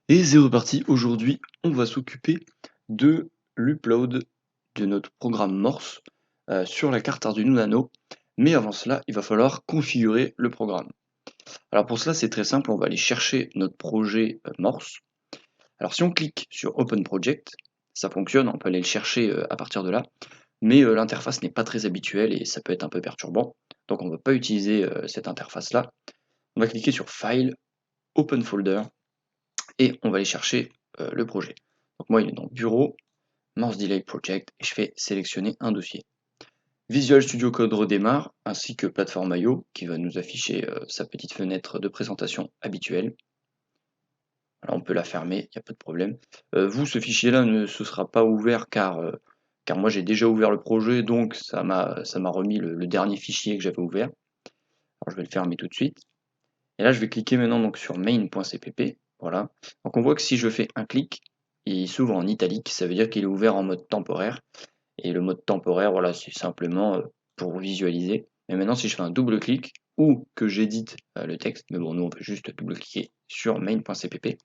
Et c'est reparti, aujourd'hui on va s'occuper de l'upload de notre programme Morse sur la carte Arduino Nano. Mais avant cela, il va falloir configurer le programme. Alors pour cela, c'est très simple, on va aller chercher notre projet Morse. Alors si on clique sur Open Project, ça fonctionne, on peut aller le chercher à partir de là, mais l'interface n'est pas très habituelle et ça peut être un peu perturbant. Donc on ne va pas utiliser cette interface-là. On va cliquer sur File, Open Folder, et on va aller chercher le projet. Donc moi il est dans Bureau, Morse Delay Project, et je fais sélectionner un dossier. Visual Studio Code redémarre, ainsi que Platform.io, qui va nous afficher sa petite fenêtre de présentation habituelle. Alors on peut la fermer, il n'y a pas de problème. Vous, ce fichier-là ne se sera pas ouvert car moi j'ai déjà ouvert le projet, donc ça m'a remis le dernier fichier que j'avais ouvert. Alors je vais le fermer tout de suite. Et là je vais cliquer maintenant donc, sur main.cpp. Voilà. Donc on voit que si je fais un clic, il s'ouvre en italique, ça veut dire qu'il est ouvert en mode temporaire. Et le mode temporaire, voilà, c'est simplement pour visualiser. Mais maintenant, si je fais un double clic ou que j'édite le texte, mais bon, nous on peut juste double-cliquer sur main.cpp,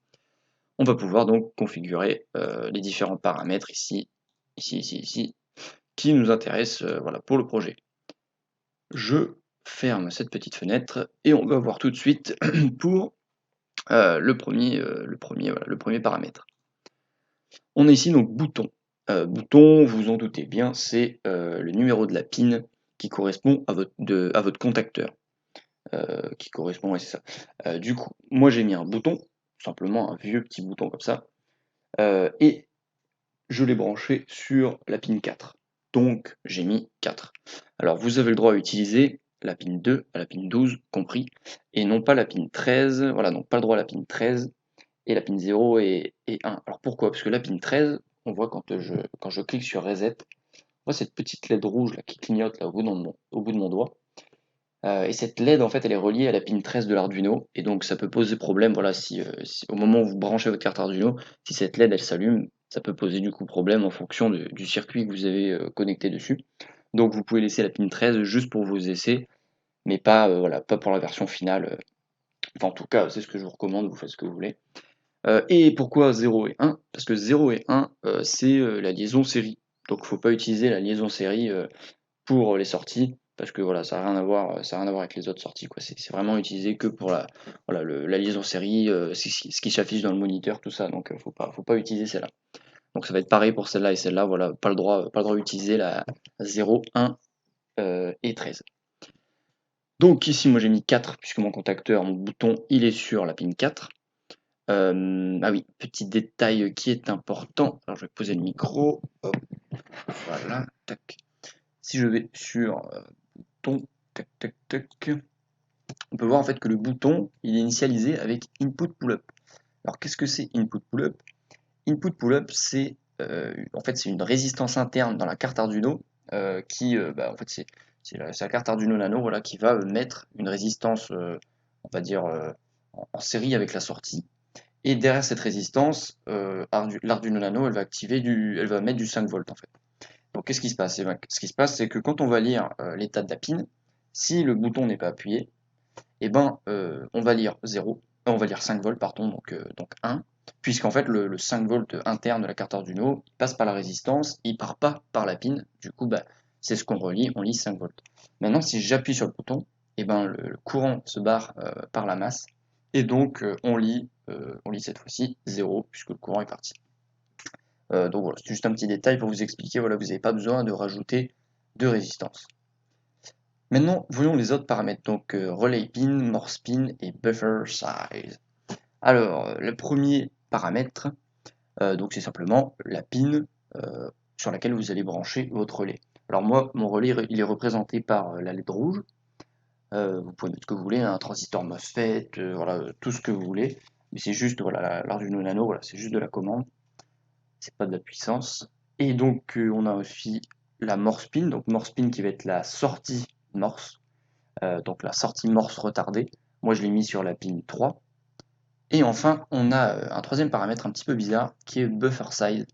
on va pouvoir donc configurer les différents paramètres ici, ici, qui nous intéressent voilà, pour le projet. Je ferme cette petite fenêtre et on va voir tout de suite pour le premier paramètre. On a ici donc bouton. Bouton, vous en doutez bien, c'est le numéro de la pin qui correspond à votre contacteur. Qui correspond, ouais, c'est ça. Du coup, moi j'ai mis un bouton, simplement un vieux petit bouton comme ça, et je l'ai branché sur la pin 4. Donc j'ai mis 4. Alors vous avez le droit à utiliser la pin 2 à la pin 12 compris, et non pas la pin 13, voilà, donc pas le droit à la pin 13, et la pin 0 et 1. Alors pourquoi? Parce que la pin 13, on voit quand je clique sur Reset, on voit cette petite LED rouge là, qui clignote là, au bout de mon doigt. Et cette LED, en fait, elle est reliée à la pin 13 de l'Arduino, et donc ça peut poser problème, voilà, si au moment où vous branchez votre carte Arduino, si cette LED elle s'allume, ça peut poser du coup problème en fonction du circuit que vous avez connecté dessus. Donc vous pouvez laisser la pin 13 juste pour vos essais, mais pas, voilà, pas pour la version finale. Enfin, en tout cas, c'est ce que je vous recommande, vous faites ce que vous voulez. Et pourquoi 0 et 1? Parce que 0 et 1, c'est la liaison série. Donc il ne faut pas utiliser la liaison série pour les sorties, parce que voilà, ça n'a rien à voir, ça a rien à voir avec les autres sorties, quoi. C'est vraiment utilisé que pour la liaison série, c'est ce qui s'affiche dans le moniteur, tout ça, donc faut pas utiliser celle-là. Donc ça va être pareil pour celle-là et celle-là, voilà, pas le droit d'utiliser la 0, 1 et 13. Donc ici moi j'ai mis 4 puisque mon contacteur, mon bouton, il est sur la pin 4. Ah oui, petit détail qui est important. Alors je vais poser le micro. Hop, voilà, tac. Si je vais sur bouton, tac, tac, tac, on peut voir en fait que le bouton il est initialisé avec input pull-up. Alors qu'est-ce que c'est input pull-up? Input pull-up, c'est en fait c'est une résistance interne dans la carte Arduino qui, en fait c'est la carte Arduino Nano, voilà, qui va mettre une résistance, on va dire en série avec la sortie. Et derrière cette résistance, l'Arduino Nano, elle va mettre du 5 volts en fait. Donc qu'est-ce qui se passe? Ce qui se passe, c'est que quand on va lire l'état de la pin, si le bouton n'est pas appuyé, eh ben, on va lire 0, on va lire 5 volts, pardon, donc 1, puisqu'en fait le 5 volts interne de la carte Arduino, il passe par la résistance, il part pas par la pin, du coup bah, c'est ce qu'on relie, on lit 5 volts. Maintenant si j'appuie sur le bouton, eh ben, le courant se barre par la masse, et donc on lit cette fois-ci 0, puisque le courant est parti. Donc voilà, c'est juste un petit détail pour vous expliquer, voilà, vous n'avez pas besoin de rajouter de résistance. Maintenant, voyons les autres paramètres, donc relay pin, morse pin et buffer size. Alors, le premier paramètre, donc c'est simplement la pin sur laquelle vous allez brancher votre relais. Alors moi, mon relais, il est représenté par la LED rouge. Vous pouvez mettre ce que vous voulez, un transistor MOSFET, voilà, tout ce que vous voulez. Mais c'est juste, voilà, l'Arduino Nano, voilà, c'est juste de la commande, c'est pas de la puissance. Et donc, on a aussi la morse pin, donc morse pin qui va être la sortie morse. Donc la sortie morse retardée. Moi, je l'ai mis sur la pin 3. Et enfin, on a un troisième paramètre un petit peu bizarre qui est buffer size.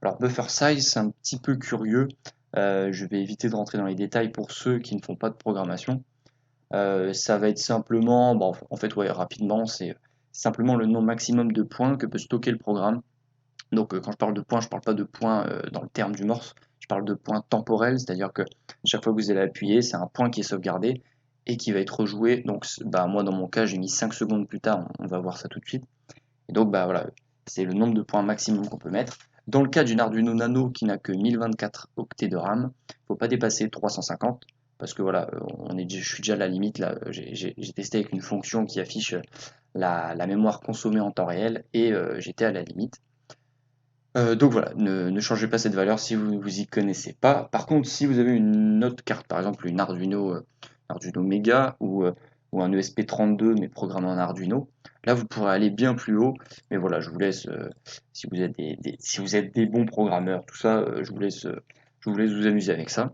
Alors buffer size, c'est un petit peu curieux. Je vais éviter de rentrer dans les détails pour ceux qui ne font pas de programmation. Ça va être simplement, bon, en fait, ouais, rapidement, c'est c'est simplement le nombre maximum de points que peut stocker le programme. Donc quand je parle de points, je ne parle pas de points dans le terme du morse, je parle de points temporels, c'est-à-dire que chaque fois que vous allez appuyer, c'est un point qui est sauvegardé et qui va être rejoué. Donc bah, moi dans mon cas, j'ai mis 5 secondes plus tard, on va voir ça tout de suite. Et donc bah voilà, c'est le nombre de points maximum qu'on peut mettre. Dans le cas d'une Arduino Nano qui n'a que 1024 octets de RAM, il ne faut pas dépasser 350 parce que voilà, je suis déjà à la limite là. J'ai testé avec une fonction qui affiche la mémoire consommée en temps réel et j'étais à la limite. Donc voilà, ne changez pas cette valeur si vous vous y connaissez pas. Par contre, si vous avez une autre carte, par exemple une Arduino Mega ou un ESP32 mais programmé en Arduino, là vous pourrez aller bien plus haut. Mais voilà, je vous laisse, si vous êtes si vous êtes des bons programmeurs, tout ça, je vous laisse vous amuser avec ça.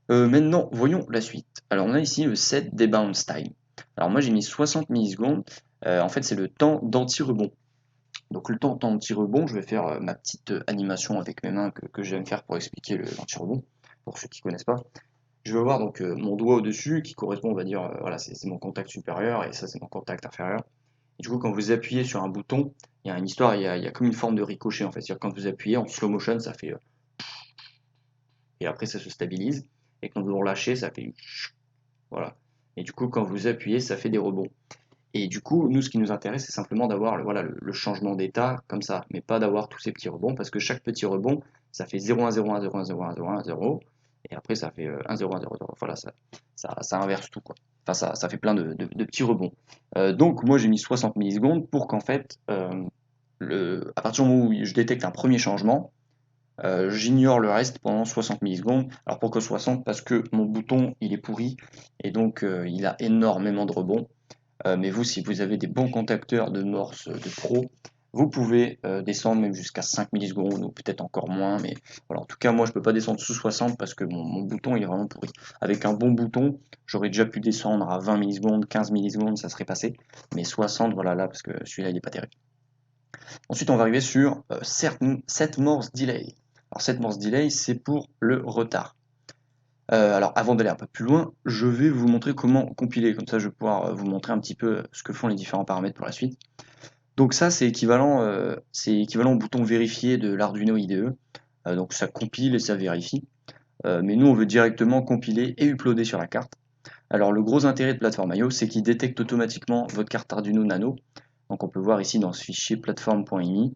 Maintenant, voyons la suite. Alors on a ici le set des bounce time. Alors moi j'ai mis 60 millisecondes. En fait c'est le temps d'anti-rebond. Donc le temps anti-rebond, je vais faire ma petite animation avec mes mains que j'aime faire pour expliquer l'anti-rebond, pour ceux qui ne connaissent pas. Je vais avoir donc mon doigt au-dessus qui correspond, on va dire, voilà, c'est mon contact supérieur et ça c'est mon contact inférieur. Et du coup, quand vous appuyez sur un bouton, il y a une histoire, il y a comme une forme de ricochet en fait. C'est-à-dire quand vous appuyez en slow motion, ça fait et après ça se stabilise. Et quand vous relâchez, ça fait voilà. Et du coup, quand vous appuyez, ça fait des rebonds. Et du coup, nous, ce qui nous intéresse, c'est simplement d'avoir voilà, le changement d'état comme ça, mais pas d'avoir tous ces petits rebonds, parce que chaque petit rebond, ça fait 0, 1, 0, 1, 0, 1, 0, 1, 0, 1, 0, et après ça fait 1, 0, 1, 0, 0. Voilà, ça inverse tout, quoi. Enfin, ça fait plein de petits rebonds. Donc, moi, j'ai mis 60 millisecondes pour qu'en fait, à partir du moment où je détecte un premier changement, j'ignore le reste pendant 60 millisecondes. Alors pourquoi 60? Parce que mon bouton, il est pourri, et donc il a énormément de rebonds. Mais vous, si vous avez des bons contacteurs de morse de pro, vous pouvez descendre même jusqu'à 5 millisecondes ou peut-être encore moins. Mais voilà, en tout cas, moi, je ne peux pas descendre sous 60 parce que mon bouton il est vraiment pourri. Avec un bon bouton, j'aurais déjà pu descendre à 20 millisecondes, 15 millisecondes, ça serait passé. Mais 60, voilà, là, parce que celui-là, il n'est pas terrible. Ensuite, on va arriver sur 7 morse delay. Alors, 7 morse delay, c'est pour le retard. Alors avant d'aller un peu plus loin, je vais vous montrer comment compiler, comme ça je vais pouvoir vous montrer un petit peu ce que font les différents paramètres pour la suite. Donc ça c'est équivalent au bouton vérifier de l'Arduino IDE, donc ça compile et ça vérifie. Mais nous on veut directement compiler et uploader sur la carte. Alors le gros intérêt de Platform.io c'est qu'il détecte automatiquement votre carte Arduino Nano, donc on peut voir ici dans ce fichier platform.ini.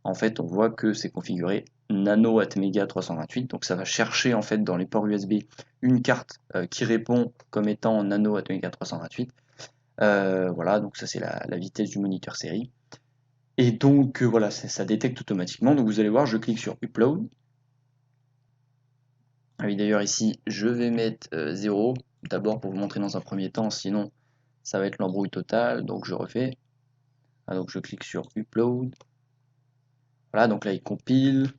En fait, on voit que c'est configuré nano atmega 328, donc ça va chercher en fait dans les ports USB une carte qui répond comme étant nano atmega 328. Voilà, donc ça c'est la vitesse du moniteur série. Et donc voilà, ça détecte automatiquement. Donc vous allez voir, je clique sur Upload. Ah oui, d'ailleurs ici, je vais mettre 0, d'abord pour vous montrer dans un premier temps, sinon ça va être l'embrouille totale, donc je refais. Ah, donc je clique sur Upload. Voilà, donc là il compile,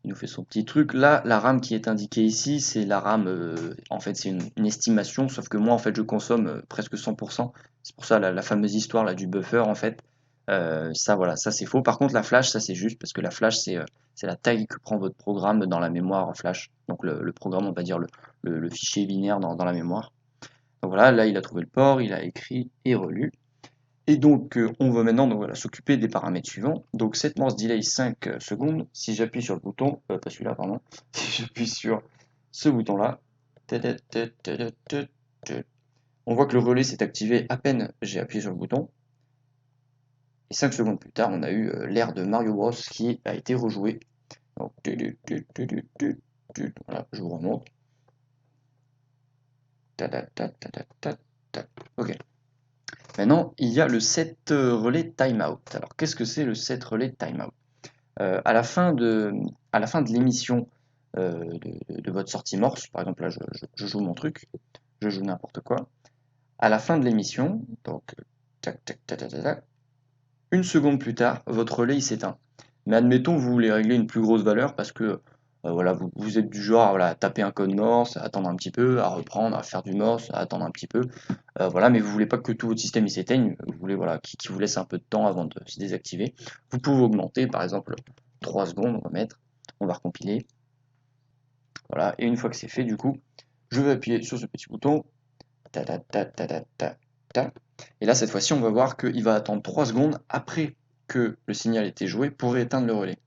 il nous fait son petit truc. Là, la RAM qui est indiquée ici, c'est la RAM, en fait c'est une estimation, sauf que moi en fait je consomme presque 100%. C'est pour ça la fameuse histoire là du buffer en fait. Ça voilà, ça c'est faux. Par contre la flash, ça c'est juste, parce que la flash c'est la taille que prend votre programme dans la mémoire en flash. Donc le programme, on va dire le fichier binaire dans la mémoire. Donc voilà, là il a trouvé le port, il a écrit et relu. Et donc, on va maintenant donc, voilà, s'occuper des paramètres suivants. Donc, set morse delay 5 secondes. Si j'appuie sur le bouton, pas celui-là, pardon. Si j'appuie sur ce bouton-là, on voit que le relais s'est activé à peine j'ai appuyé sur le bouton. Et 5 secondes plus tard, on a eu l'air de Mario Bros qui a été rejoué. Donc, voilà, je vous remonte. Ok. Maintenant, il y a le set relais timeout. Alors, qu'est-ce que c'est le set relais timeout? À la fin de l'émission de votre sortie morse, par exemple là je joue mon truc, je joue n'importe quoi, à la fin de l'émission, donc tac, tac, tac, tac, tac, tac, une seconde plus tard, votre relais il s'éteint. Mais admettons vous voulez régler une plus grosse valeur parce que voilà, vous êtes du genre voilà, à taper un code morse, à attendre un petit peu, à reprendre, à faire du morse, à attendre un petit peu. Voilà, mais vous voulez pas que tout votre système il s'éteigne, vous voulez voilà, qui vous laisse un peu de temps avant de se désactiver. Vous pouvez augmenter, par exemple 3 secondes, on va mettre, on va recompiler. Voilà, et une fois que c'est fait, du coup, je vais appuyer sur ce petit bouton. Ta, ta, ta, ta, ta, ta. tac. Et là, cette fois-ci, on va voir qu'il va attendre 3 secondes après que le signal ait été joué pour éteindre le relais.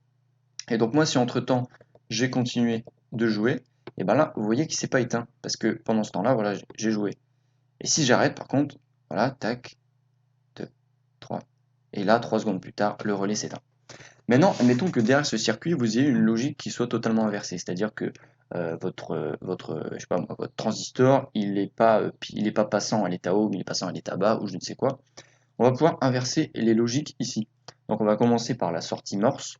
Et donc moi, si entre-temps, j'ai continué de jouer, et ben là, vous voyez qu'il s'est pas éteint, parce que pendant ce temps-là, voilà, j'ai joué. Et si j'arrête, par contre, voilà, tac, 2, 3, et là, 3 secondes plus tard, le relais s'éteint. Maintenant, admettons que derrière ce circuit, vous ayez une logique qui soit totalement inversée, c'est-à-dire que je sais pas, votre transistor, il n'est pas passant à l'état haut, mais il est passant à l'état bas, ou je ne sais quoi. On va pouvoir inverser les logiques ici. Donc on va commencer par la sortie Morse,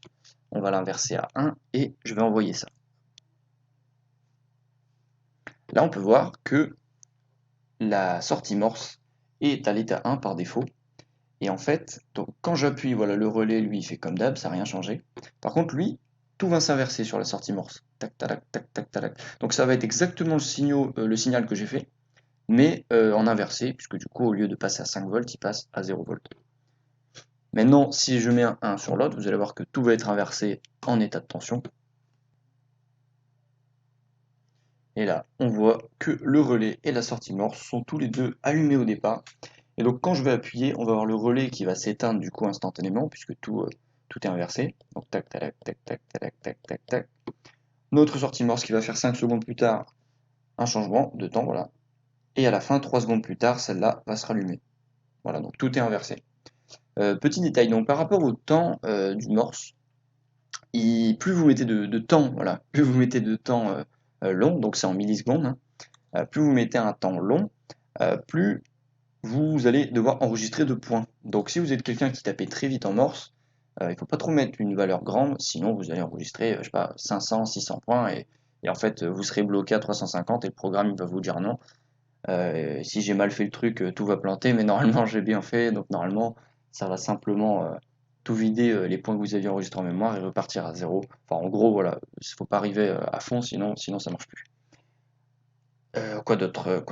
on va l'inverser à 1, et je vais envoyer ça. Là, on peut voir que la sortie Morse est à l'état 1 par défaut. Et en fait, donc, quand j'appuie, voilà, le relais, lui, il fait comme d'hab, ça n'a rien changé. Par contre, lui, tout va s'inverser sur la sortie Morse. Tac, tac, tac, tac, tac. Donc ça va être exactement le signal que j'ai fait, mais en inversé, puisque du coup, au lieu de passer à 5 volts, il passe à 0 volts. Maintenant, si je mets un 1 sur l'autre, vous allez voir que tout va être inversé en état de tension. Et là, on voit que le relais et la sortie Morse sont tous les deux allumés au départ. Et donc quand je vais appuyer, on va avoir le relais qui va s'éteindre du coup instantanément, puisque tout est inversé. Donc tac, tac, tac, tac, tac, tac, tac, tac. Notre sortie Morse qui va faire 5 secondes plus tard un changement de temps, voilà. Et à la fin, 3 secondes plus tard, celle-là va se rallumer. Voilà, donc tout est inversé. Petit détail, donc par rapport au temps du Morse, plus vous mettez de temps, voilà, plus vous mettez de temps long, donc c'est en millisecondes, hein, plus vous mettez un temps long, plus vous allez devoir enregistrer de points. Donc si vous êtes quelqu'un qui tapait très vite en Morse, il ne faut pas trop mettre une valeur grande, sinon vous allez enregistrer, je sais pas, 500, 600 points, et en fait vous serez bloqué à 350 et le programme il va vous dire non. Si j'ai mal fait le truc, tout va planter, mais normalement j'ai bien fait, donc normalement ça va simplement tout vider les points que vous aviez enregistrés en mémoire et repartir à zéro. Enfin en gros voilà, il ne faut pas arriver à fond, sinon ça marche plus. Quoi d'autre?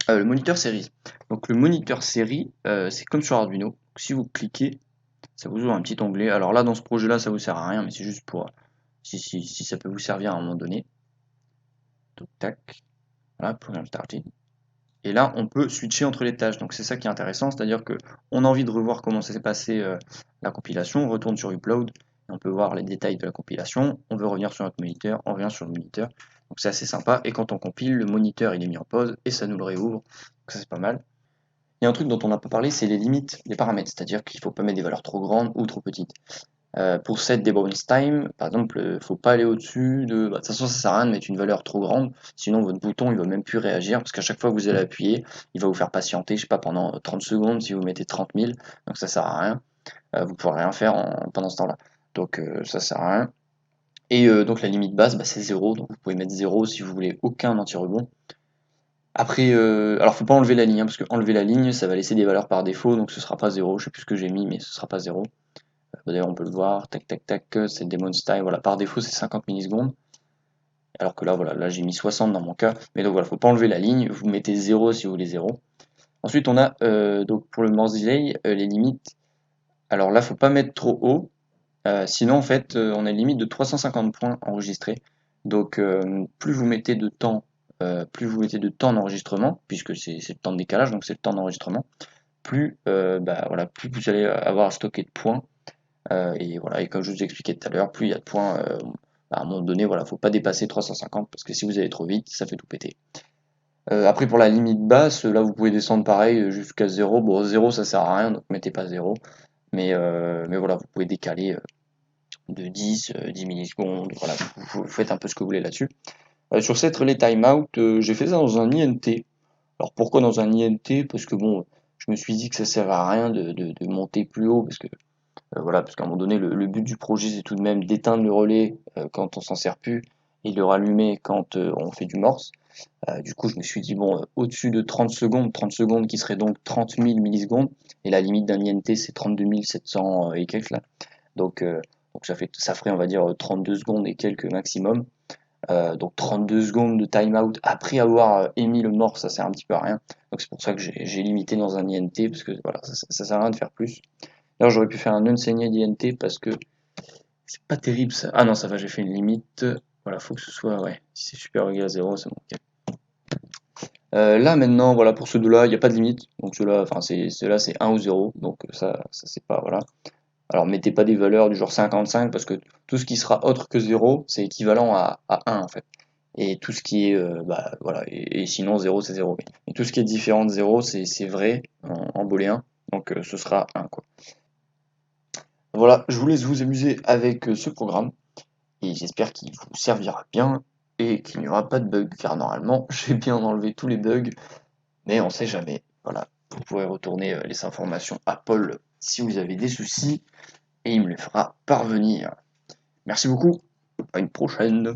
Le moniteur série. Donc le moniteur série, c'est comme sur Arduino. Donc, si vous cliquez, ça vous ouvre un petit onglet. Alors là, dans ce projet-là, ça vous sert à rien, mais c'est juste pour si ça peut vous servir à un moment donné. Donc tac, voilà, program started. Et là, on peut switcher entre les tâches. Donc c'est ça qui est intéressant, c'est-à-dire que on a envie de revoir comment s'est passé la compilation, on retourne sur Upload, et on peut voir les détails de la compilation. On veut revenir sur notre moniteur, on revient sur le moniteur. Donc c'est assez sympa. Et quand on compile, le moniteur il est mis en pause et ça nous le réouvre. Donc ça c'est pas mal. Il y a un truc dont on n'a pas parlé, c'est les limites des paramètres, c'est-à-dire qu'il ne faut pas mettre des valeurs trop grandes ou trop petites. Pour set debounce time, par exemple, il ne faut pas aller au-dessus de... de toute façon, ça sert à rien de mettre une valeur trop grande, sinon votre bouton il va même plus réagir, parce qu'à chaque fois que vous allez appuyer, il va vous faire patienter, je sais pas, pendant 30 secondes si vous mettez 30 000, donc ça sert à rien. Vous ne pourrez rien faire pendant ce temps-là. Donc ça sert à rien. Et donc la limite basse, c'est 0, donc vous pouvez mettre 0 si vous voulez aucun anti-rebond. Après, alors faut pas enlever la ligne, hein, parce que enlever la ligne, ça va laisser des valeurs par défaut, donc ce sera pas 0. Je sais plus ce que j'ai mis, mais ce sera pas 0. D'ailleurs, on peut le voir, tac tac tac, c'est Demon Style, voilà, par défaut c'est 50 millisecondes. Alors que là, voilà, là j'ai mis 60 dans mon cas. Mais donc voilà, faut pas enlever la ligne, vous mettez 0 si vous voulez 0. Ensuite, on a donc pour le Morse Delay, les limites. Alors là, faut pas mettre trop haut, sinon en fait, on a une limite de 350 points enregistrés. Donc plus vous mettez de temps d'enregistrement, puisque c'est le temps de décalage, donc c'est le temps d'enregistrement, plus, voilà, plus vous allez avoir à stocker de points. Et voilà, et comme je vous ai expliqué tout à l'heure, plus il y a de points, à un moment donné, voilà, faut pas dépasser 350 parce que si vous allez trop vite, ça fait tout péter. Après pour la limite basse, là vous pouvez descendre pareil jusqu'à 0. Bon 0 ça sert à rien, donc mettez pas 0. Mais voilà, vous pouvez décaler de 10 millisecondes, voilà, vous faites un peu ce que vous voulez là-dessus. Sur cette relais timeout, j'ai fait ça dans un INT. Alors pourquoi dans un INT? Parce que bon, je me suis dit que ça sert à rien de monter plus haut, parce que voilà, parce qu'à un moment donné, le but du projet, c'est tout de même d'éteindre le relais quand on s'en sert plus et de le rallumer quand on fait du morse. Du coup, je me suis dit, bon, au-dessus de 30 secondes qui serait donc 30 000 millisecondes, et la limite d'un INT, c'est 32 700 et quelques là. Donc ça ferait, on va dire, 32 secondes et quelques maximum. Donc 32 secondes de timeout après avoir émis le morse, ça sert un petit peu à rien. Donc c'est pour ça que j'ai limité dans un INT, parce que voilà, ça sert à rien de faire plus. D'ailleurs, j'aurais pu faire un unsaigné d'INT parce que c'est pas terrible ça. Ah non, ça va, j'ai fait une limite. Voilà, faut que ce soit, ouais, si c'est supérieur ou égal à 0, c'est bon. Okay. Là maintenant, voilà, pour ceux de là, il n'y a pas de limite. Donc ceux-là, enfin ceux-là c'est 1 ou 0. Donc ça c'est pas voilà. Alors mettez pas des valeurs du genre 55 parce que tout ce qui sera autre que 0, c'est équivalent à 1 en fait. Et tout ce qui est bah voilà, et sinon 0 c'est 0. Et tout ce qui est différent de 0, c'est vrai en booléen. Donc ce sera 1 quoi. Voilà, je vous laisse vous amuser avec ce programme et j'espère qu'il vous servira bien et qu'il n'y aura pas de bugs car normalement j'ai bien enlevé tous les bugs mais on sait jamais. Voilà, vous pourrez retourner les informations à Paul si vous avez des soucis et il me les fera parvenir. Merci beaucoup, à une prochaine.